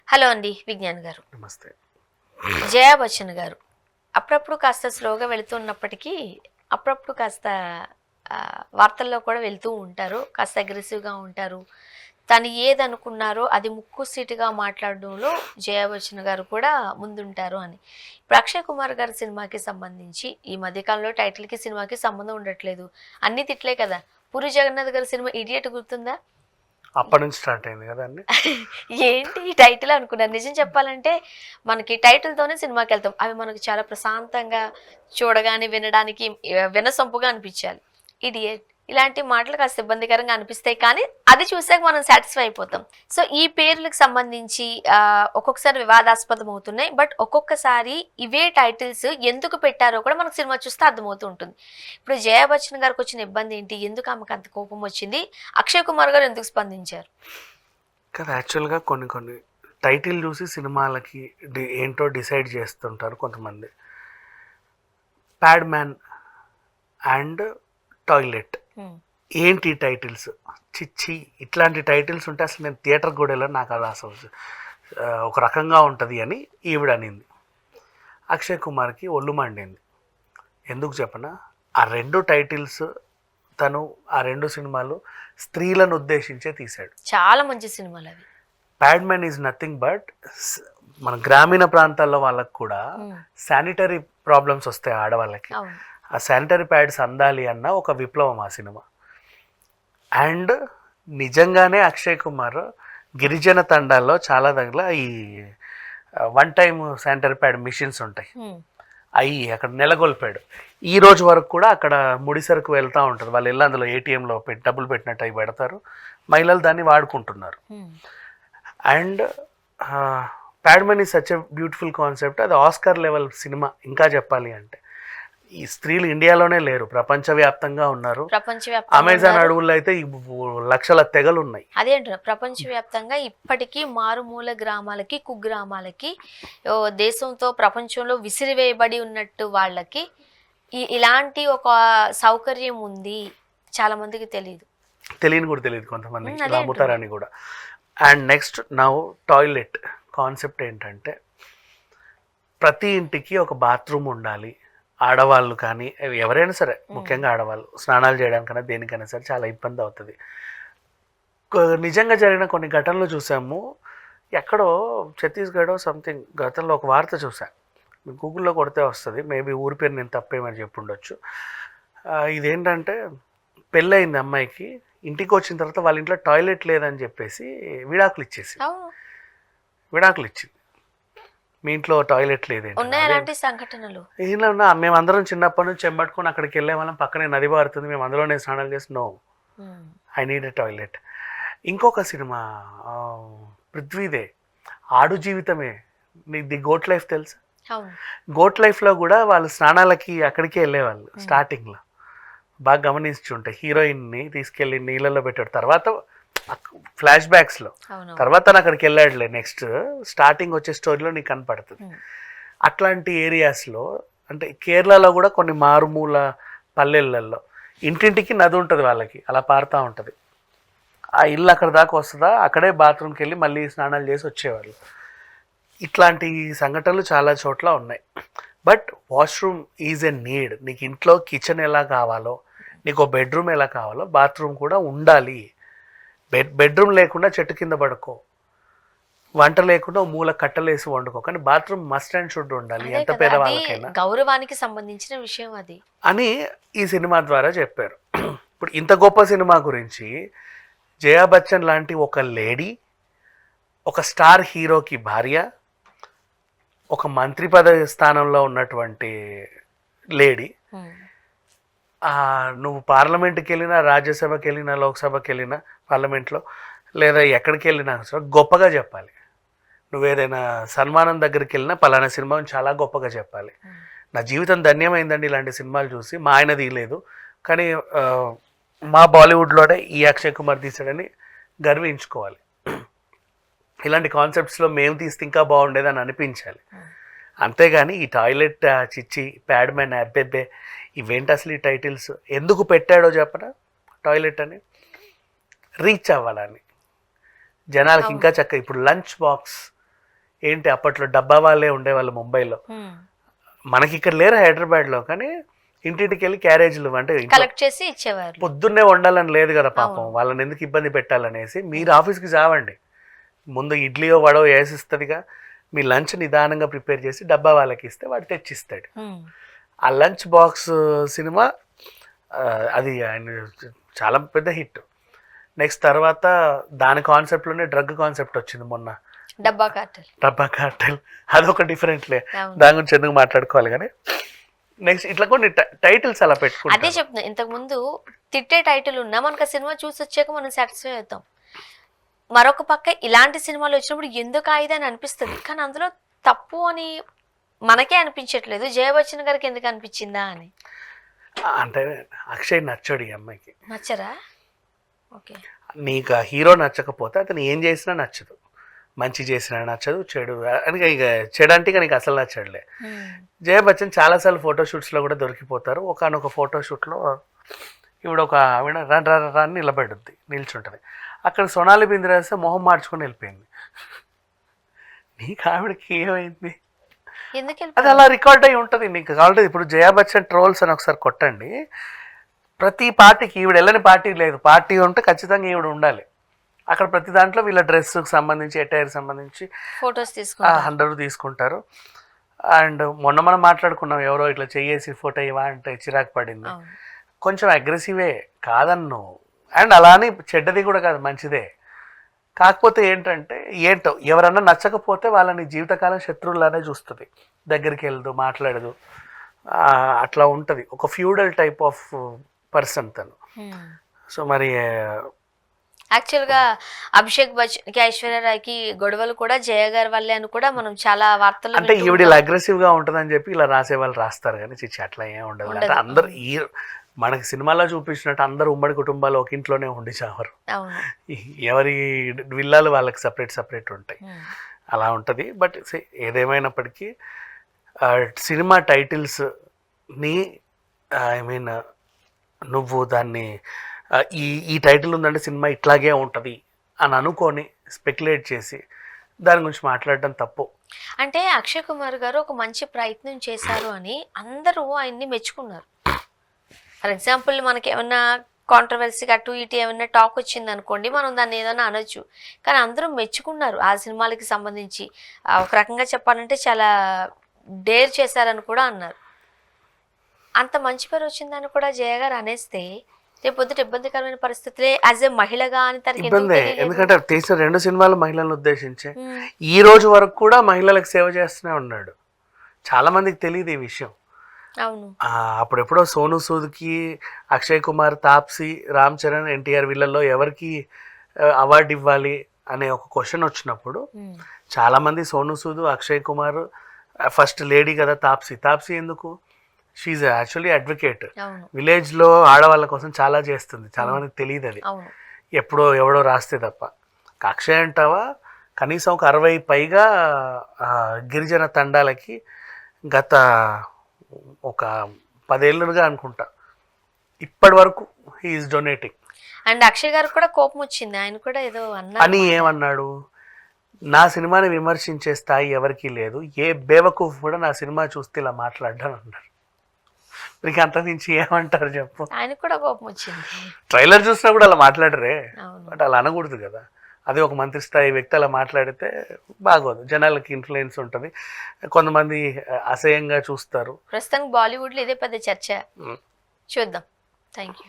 Hello అండి విజ్ఞాన్ గారు. నమస్తే. జయా బచ్చన్ గారు అప్పుడప్పుడు కాస్త స్లోగా వెళుతున్నప్పటికీ అప్పుడప్పుడు కాస్త వార్తల్లో కూడా వెళ్తూ ఉంటారు. కాస్త అగ్రెసివ్గా ఉంటారు. తను ఏదనుకున్నారో అది ముక్కుసూటిగా మాట్లాడడంలో జయా బచ్చన్ గారు కూడా ముందుంటారు అని. ఇప్పుడు అక్షయ్ కుమార్ గారి సినిమాకి సంబంధించి ఈ మధ్యకాలంలో టైటిల్కి సినిమాకి సంబంధం ఉండట్లేదు, అన్నీ తిట్లే కదా. పూరి జగన్నాథ్ గారి సినిమా ఇడియట్ గుర్తుందా? అప్పటి నుంచి స్టార్ట్ అయింది కదా అన్ని. ఏంటి ఈ టైటిల్ అనుకున్నాను. నిజం చెప్పాలంటే మనకి టైటిల్తోనే సినిమాకి వెళ్తాం. అవి మనకు చాలా ప్రశాంతంగా చూడగానే వినడానికి వినసొంపుగా అనిపించాలి. ఇడియట్ ఇలాంటి మాటలు కాస్త ఇబ్బందికరంగా అనిపిస్తాయి, కానీ అది చూసాక మనం సాటిస్ఫై అయిపోతాం. సో ఈ పేర్లకు సంబంధించి ఒక్కొక్కసారి వివాదాస్పదం అవుతున్నాయి. బట్ ఒక్కొక్కసారి ఇవే టైటిల్స్ ఎందుకు పెట్టారో కూడా మనకు సినిమా చూస్తే అర్థమవుతూ ఉంటుంది. ఇప్పుడు జయా బచ్చన్ గారికి వచ్చిన ఇబ్బంది ఏంటి, ఎందుకు ఆమెకు అంత కోపం వచ్చింది, అక్షయ్ కుమార్ గారు ఎందుకు స్పందించారు? కదా యాక్చువల్గా కొన్ని టైటిల్ చూసి సినిమాలకి ఏంటో డిసైడ్ చేస్తుంటారు కొంతమంది. ప్యాడ్ మ్యాన్ అండ్ టాయిలెట్ ఏంటి టైటిల్స్, చిచ్చి ఇట్లాంటి టైటిల్స్ ఉంటే అసలు నేను థియేటర్కి కూడా వెళ్ళాను, నాకు అది అసలు ఒక రకంగా ఉంటుంది అని ఈవిడ అనింది. అక్షయ్ కుమార్కి ఒళ్ళు మండింది. ఎందుకు చెప్పనా, ఆ రెండు టైటిల్స్ తను ఆ రెండు సినిమాలు స్త్రీలను ఉద్దేశించే తీశాడు. చాలా మంచి సినిమాలు అవి. Pad man is nothing but మన గ్రామీణ ప్రాంతాల్లో వాళ్ళకు కూడా శానిటరీ ప్రాబ్లమ్స్ వస్తాయి ఆడవాళ్ళకి. ఆ శానిటరీ ప్యాడ్స్ అందాలి అన్న ఒక విప్లవం ఆ సినిమా. అండ్ నిజంగానే అక్షయ్ కుమార్ గిరిజన తండాల్లో చాలా దగ్గర ఈ one time sanitary pad machines ఉంటాయి, అవి అక్కడ నెలకొల్పాడు. ఈ రోజు వరకు కూడా అక్కడ ముడిసరుకు వెళ్తూ ఉంటుంది, వాళ్ళు వెళ్ళి అందులో ఏటీఎంలో డబ్బులు పెట్టినట్టు అవి పెడతారు, మహిళలు దాన్ని వాడుకుంటున్నారు. And Padman is such a beautiful concept. అది ఆస్కార్ లెవెల్ సినిమా. ఇంకా చెప్పాలి అంటే ఈ స్త్రీలు ఇండియాలోనే లేరు, ప్రపంచవ్యాప్తంగా ఉన్నారు. అమెజాన్ అడవుల్లో అయితే లక్షల తెగలు ఉన్నాయి. అదేంటారు ప్రపంచవ్యాప్తంగా ఇప్పటికీ మారుమూల గ్రామాలకి కుగ్రామాలకి దేశంతో ప్రపంచంలో విసిరివేయబడి ఉన్నట్టు వాళ్ళకి ఇలాంటి ఒక సౌకర్యం ఉంది. చాలా మందికి తెలియని కూడా తెలియదు కొంతమంది ఇలా అమ్ముతారని కూడా. And next now toilet concept ఏంటంటే ప్రతి ఇంటికి ఒక బాత్రూమ్ ఉండాలి. ఆడవాళ్ళు కానీ ఎవరైనా సరే, ముఖ్యంగా ఆడవాళ్ళు స్నానాలు చేయడానికైనా దేనికైనా సరే చాలా ఇబ్బంది అవుతుంది. నిజంగా జరిగిన కొన్ని ఘటనలు చూసాము. ఎక్కడో ఛత్తీస్గఢ్ సంథింగ్ గతంలో ఒక వార్త చూసాను, గూగుల్లో కొడితే వస్తుంది, మేబీ ఊరి పేరు నేను తప్పేమని చెప్పి ఉండొచ్చు. ఇదేంటంటే పెళ్ళయింది అమ్మాయికి, ఇంటికి వచ్చిన తర్వాత వాళ్ళ ఇంట్లో టాయిలెట్ లేదని చెప్పేసి విడాకులు ఇచ్చింది. మీ ఇంట్లో టాయిలెట్ లేదేంటి సంఘటనలు ఇలా ఉన్నా. మేమందరం చిన్నప్పటి నుంచి చెంబట్టుకొని అక్కడికి వెళ్ళే వాళ్ళం, పక్కనే నది పారుతుంది, మేము అందులోనే స్నానాలు చేసి no I need a toilet. ఇంకొక సినిమా పృథ్వీదే ఆడు జీవితమే, నీకు ది గోట్ లైఫ్ తెలుసా? గోట్ లైఫ్లో కూడా వాళ్ళు స్నానాలకి అక్కడికే వెళ్ళేవాళ్ళు. స్టార్టింగ్లో బాగా గమనించుంటే హీరోయిన్ని తీసుకెళ్ళి నీళ్ళలో పెట్టాడు, తర్వాత ఫ్లాష్ బ్యాక్స్లో తర్వాత అక్కడికి వెళ్ళాడులే, నెక్స్ట్ స్టార్టింగ్ వచ్చే స్టోరీలో నీకు కనపడుతుంది. అట్లాంటి ఏరియాస్లో అంటే కేరళలో కూడా కొన్ని మారుమూల పల్లెళ్ళల్లో ఇంటింటికి నది ఉంటుంది వాళ్ళకి, అలా పారుతూ ఉంటుంది. ఆ ఇల్లు అక్కడ దాకా వస్తుందా, అక్కడే బాత్రూమ్కి వెళ్ళి మళ్ళీ స్నానాలు చేసి వచ్చేవాళ్ళు. ఇట్లాంటి సంఘటనలు చాలా చోట్ల ఉన్నాయి. But washroom is a need. నీకు ఇంట్లో కిచెన్ ఎలా కావాలో, నీకు బెడ్రూమ్ ఎలా కావాలో బాత్రూమ్ కూడా ఉండాలి. బెడ్రూమ్ లేకుండా చెట్టు కింద పడుకో, వంట లేకుండా మూల కట్టలేసి వండుకో, కానీ బాత్రూమ్ మస్ట్ అండ్ షుడ్ ఉండాలి, ఎంత పేదవాళ్ళకైనా. గౌరవానికి సంబంధించిన విషయం అది అని ఈ సినిమా ద్వారా చెప్పారు. ఇప్పుడు ఇంత గొప్ప సినిమా గురించి జయా బచ్చన్ లాంటి ఒక లేడీ, ఒక స్టార్ హీరోకి భార్య, ఒక మంత్రి పదవి స్థానంలో ఉన్నటువంటి లేడీ, నువ్వు పార్లమెంట్కి వెళ్ళినా, రాజ్యసభకి వెళ్ళినా, లోక్సభకి వెళ్ళినా, పార్లమెంట్లో లేదా ఎక్కడికి వెళ్ళినా గొప్పగా చెప్పాలి. నువ్వేదైనా సన్మానం దగ్గరికి వెళ్ళినా పలానా సినిమా చాలా గొప్పగా చెప్పాలి. నా జీవితం ధన్యమైందండి ఇలాంటి సినిమాలు చూసి. మా ఆయన తీయలేదు, కానీ మా బాలీవుడ్లోనే ఈ అక్షయ్ కుమార్ తీసాడని గర్వించుకోవాలి. ఇలాంటి కాన్సెప్ట్స్లో మేము తీస్తే ఇంకా బాగుండేదని అనిపించాలి. అంతేగాని ఈ టాయిలెట్, చిచ్చి, ప్యాడ్మెన్, అబ్బెబ్బే ఇవేంటి అసలు ఈ టైటిల్స్ ఎందుకు పెట్టాడో చెప్పనా? టాయిలెట్ అని రీచ్ అవ్వాలని జనాలకి ఇంకా చక్కగా. ఇప్పుడు లంచ్ బాక్స్ ఏంటి అప్పట్లో డబ్బా వాళ్ళే ఉండేవాళ్ళు ముంబైలో, మనకి ఇక్కడ లేరు హైదరాబాద్లో, కానీ ఇంటింటికి వెళ్ళి క్యారేజీలు అంటే కలెక్ట్ చేసి ఇచ్చేవారు. పొద్దున్నే వండాలని లేదు కదా పాపం, వాళ్ళని ఎందుకు ఇబ్బంది పెట్టాలనేసి మీరు ఆఫీస్కి చావండి, ముందు ఇడ్లీయో వడో వేసిస్తుందిగా, మీ లంచ్ నిదానంగా ప్రిపేర్ చేసి డబ్బా వాళ్ళకి ఇస్తే వాడు తెచ్చిస్తాడు. ఆ లంచ్ బాక్స్ సినిమా అది ఆయన చాలా పెద్ద హిట్. నెక్స్ట్ తర్వాత దాని కాన్సెప్ట్లోనే డ్రగ్ కాన్సెప్ట్ వచ్చింది మొన్న, డబ్బా కార్టెల్. అదొక డిఫరెంట్లే, దాని గురించి ఎందుకు మాట్లాడుకోవాలి. కానీ నెక్స్ట్ ఇట్లా కొన్ని టైటిల్స్ అలా పెట్టుకుంటాం. అదే చెప్తున్నా, ఇంతకు ముందు తిట్టే టైటిల్ ఉన్నా మనకు ఆ సినిమా చూసి వచ్చాక మనం సాటిస్ఫై అవుతాం. మరొక పక్క ఇలాంటి సినిమాలు వచ్చినప్పుడు ఎందుకు ఆయిదా అని అనిపిస్తుంది, కానీ అందులో తప్పు అని మనకే అనిపించట్లేదు. జయ బచ్చన్ గారికి ఎందుకు అనిపించిందా అని. అంటే అక్షయ్ నచ్చాడు ఈ అమ్మాయికి. నచ్చరా? ఓకే. నీకు ఆ హీరో నచ్చకపోతే అతను ఏం చేసినా నచ్చదు, మంచి చేసినా నచ్చదు, చెడు అని ఇక చెడు అంటే ఇక నీకు అసలు నచ్చడులే. జయ బచ్చన్ చాలాసార్లు ఫోటోషూట్స్లో కూడా దొరికిపోతారు. ఒకనొక ఫోటోషూట్లో ఇప్పుడు ఒక ఆవిడ అని నిలబడుద్ది, నిల్చుంటుంది. అక్కడ సోనాలి బింద్రే వేస్తే మొహం మార్చుకొని వెళ్ళిపోయింది. నీకు ఆవిడకి ఏమైంది? అది అలా రికార్డ్ అయి ఉంటుంది. నీకు కావాలంటే ఇప్పుడు జయా బచ్చన్ ట్రోల్స్ అని ఒకసారి కొట్టండి, ప్రతి పార్టీకి ఈవిడ వెళ్ళని పార్టీ లేదు, పార్టీ ఉంటే ఖచ్చితంగా ఈవిడ ఉండాలి అక్కడ. ప్రతి దాంట్లో వీళ్ళ డ్రెస్కి సంబంధించి అటైర్ సంబంధించి ఫొటోస్ అందరూ తీసుకుంటారు. అండ్ మొన్న మనం మాట్లాడుకున్నాం, ఎవరో ఇట్లా చెయ్యేసి ఫోటో ఇవా అంటే చిరాకు పడింది. కొంచెం అగ్రెసివే కాదన్ను, అండ్ అలా అని చెడ్డది కూడా కాదు, మంచిదే. కాకపోతే ఏంటంటే ఏంటో ఎవరన్నా నచ్చకపోతే వాళ్ళని జీవితకాలం శత్రువులానే చూస్తుంది, దగ్గరికి వెళ్ళదు, మాట్లాడదు, అట్లా ఉంటుంది. ఒక ఫ్యూడల్ టైప్ ఆఫ్ పర్సన్ తను. సో మరి యాక్చువల్గా అభిషేక్ బచ్చన్కి ఐశ్వర్యరాయ్కి గొడవలు కూడా జయ గారి వల్లే అని కూడా మనం చాలా వార్తలు అంటే ఈవిడ ఇలా అగ్రెసివ్గా ఉంటుందని చెప్పి ఇలా రాసే వాళ్ళు రాస్తారు, కానీ చిచ్చి అట్లా ఏం ఉండదు. అంటే అందరు మనకి సినిమాలో చూపించినట్టు అందరు ఉమ్మడి కుటుంబాలు ఒక ఇంట్లోనే ఉండి చావరు, ఎవరి విల్లాలు వాళ్ళకి సపరేట్ ఉంటాయి, అలా ఉంటుంది. బట్ ఏదేమైనప్పటికీ సినిమా టైటిల్స్ని ఐ మీన్ నువ్వు దాన్ని ఈ టైటిల్ ఉందంటే సినిమా ఇట్లాగే ఉంటుంది అని అనుకొని స్పెక్యులేట్ చేసి దాని గురించి మాట్లాడడం తప్పు. అంటే అక్షయ్ కుమార్ గారు ఒక మంచి ప్రయత్నం చేశారు అని అందరూ ఆయన్ని మెచ్చుకున్నారు. ఫర్ ఎగ్జాంపుల్ మనకి ఏమన్నా కాంట్రవర్సీ అటు ఇటు ఏమన్నా టాక్ వచ్చింది అనుకోండి, మనం దాన్ని ఏదైనా అనొచ్చు, కానీ అందరూ మెచ్చుకున్నారు ఆ సినిమాలకి సంబంధించి. ఒక రకంగా చెప్పాలంటే చాలా డేర్ చేశారని కూడా అన్నారు. అంత మంచి పేరు వచ్చిందని కూడా జయ గారు అనేస్తే రేపొద్దుట ఇబ్బందికరమైన పరిస్థితులే యాజ్ ఏ మహిళగా అని తనకి ఇబ్బంది. ఎందుకంటే తీసిన 2 సినిమాలు మహిళలను ఉద్దేశించే, ఈ రోజు వరకు కూడా మహిళలకు సేవ చేస్తూనే ఉన్నాడు. చాలా మందికి తెలియదు ఈ విషయం. అవును, అప్పుడెప్పుడో సోను సూద్కి, అక్షయ్ కుమార్, తాప్సీ, రామ్ చరణ్, ఎన్టీఆర్ వీళ్ళల్లో ఎవరికి అవార్డు ఇవ్వాలి అనే ఒక క్వశ్చన్ వచ్చినప్పుడు చాలా మంది సోను సూద్, అక్షయ్ కుమార్, ఫస్ట్ లేడీ కదా తాప్సీ ఎందుకు, షీఈ్ యాక్చువల్లీ అడ్వకేట్, విలేజ్లో ఆడవాళ్ళ కోసం చాలా చేస్తుంది, చాలా మందికి తెలియదు అది, ఎవడో రాస్తే తప్ప. అక్షయ్ అంటావా కనీసం ఒక 60 పైగా గిరిజన తండాలకి గత ఒక 10 ఏళ్ళుగా అనుకుంటా ఇప్పటి వరకు హీఈస్ డొనేటింగ్. అండ్ అక్షయ్ గారు కూడా కోపం వచ్చింది, ఆయన కూడా ఏదో అని ఏమన్నాడు, నా సినిమాని విమర్శించే స్థాయి ఎవరికీ లేదు, ఏ బేవకూఫ్ కూడా నా సినిమా చూస్తే ఇలా మాట్లాడ్డాను అన్నారు. మీకు అంత నుంచి ఏమంటారు చెప్పు. ఆయన కూడా కోపం వచ్చింది, ట్రైలర్ చూసినా కూడా అలా మాట్లాడరే, బట్ అలా అనకూడదు కదా. అది ఒక మంత్రి స్థాయి వ్యక్తి అలా మాట్లాడితే బాగోదు, జనాలకి ఇన్ఫ్లుయెన్స్ ఉంటుంది, కొంతమంది అసహ్యంగా చూస్తారు. ప్రస్తుతానికి బాలీవుడ్లో ఇదే పెద్ద చర్చ. చూద్దాం. Thank you.